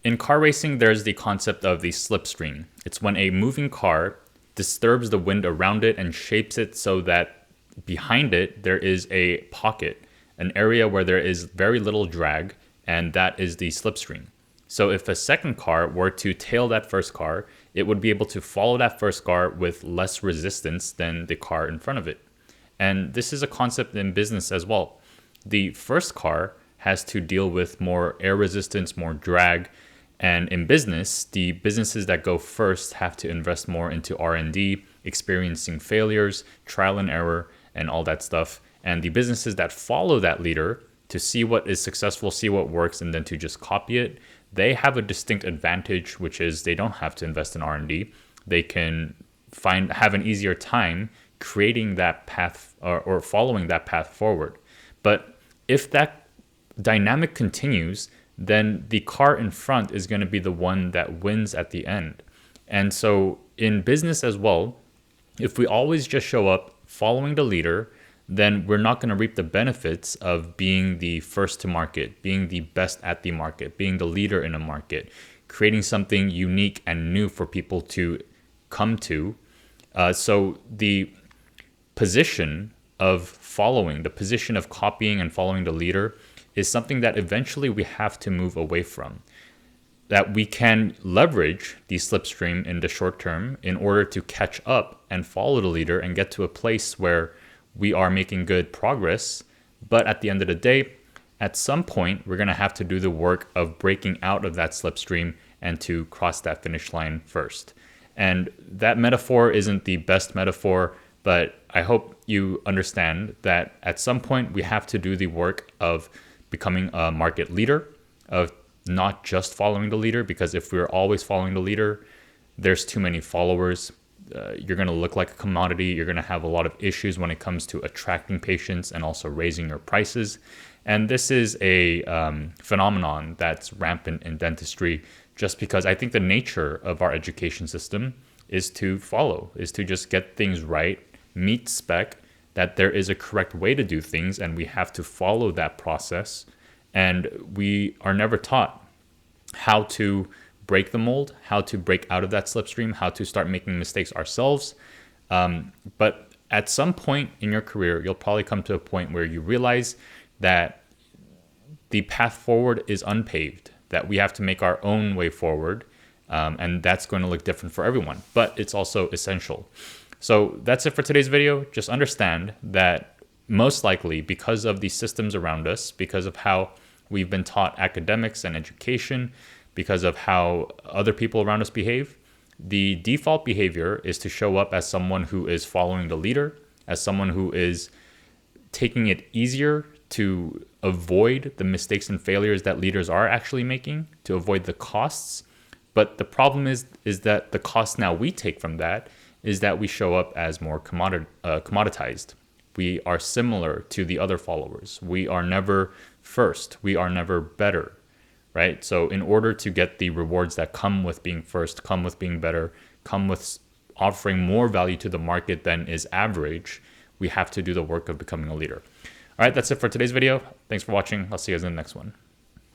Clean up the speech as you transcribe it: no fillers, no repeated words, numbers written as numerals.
In car racing, there's the concept of the slipstream. It's when a moving car disturbs the wind around it and shapes it so that behind it there is a pocket, an area where there is very little drag, and that is the slipstream. So if a second car were to tail that first car, it would be able to follow that first car with less resistance than the car in front of it. And this is a concept in business as well. The first car has to deal with more air resistance, more drag. And in business, the businesses that go first have to invest more into R&D, experiencing failures, trial and error, and all that stuff. And the businesses that follow that leader to see what is successful, see what works, and then to just copy it, they have a distinct advantage, which is they don't have to invest in R&D. They can have an easier time creating that path or following that path forward. But if that dynamic continues, then the car in front is going to be the one that wins at the end. And so in business as well, if we always just show up following the leader, then we're not going to reap the benefits of being the first to market, being the best at the market, being the leader in a market, creating something unique and new for people to come to. So the position of following, the position of copying and following the leader is something that eventually we have to move away from. That we can leverage the slipstream in the short term in order to catch up and follow the leader and get to a place where we are making good progress. But at the end of the day, at some point, we're going to have to do the work of breaking out of that slipstream and to cross that finish line first. And that metaphor isn't the best metaphor, but I hope you understand that at some point we have to do the work of becoming a market leader, of not just following the leader, because if we're always following the leader, there's too many followers. You're going to look like a commodity. You're going to have a lot of issues when it comes to attracting patients and also raising your prices. And this is a phenomenon that's rampant in dentistry, just because I think the nature of our education system is to follow, is to just get things right, meet spec, that there is a correct way to do things, and we have to follow that process. And we are never taught how to break the mold, how to break out of that slipstream, how to start making mistakes ourselves. But at some point in your career, you'll probably come to a point where you realize that the path forward is unpaved, that we have to make our own way forward. And that's going to look different for everyone, but it's also essential. So that's it for today's video. Just understand that most likely because of the systems around us, because of how we've been taught academics and education, because of how other people around us behave, the default behavior is to show up as someone who is following the leader, as someone who is taking it easier to avoid the mistakes and failures that leaders are actually making, to avoid the costs. But the problem is that the cost now we take from that is that we show up as more commoditized. We are similar to the other followers. We are never first. We are never better, right? So in order to get the rewards that come with being first, come with being better, come with offering more value to the market than is average, we have to do the work of becoming a leader. All right, that's it for today's video. Thanks for watching. I'll see you guys in the next one.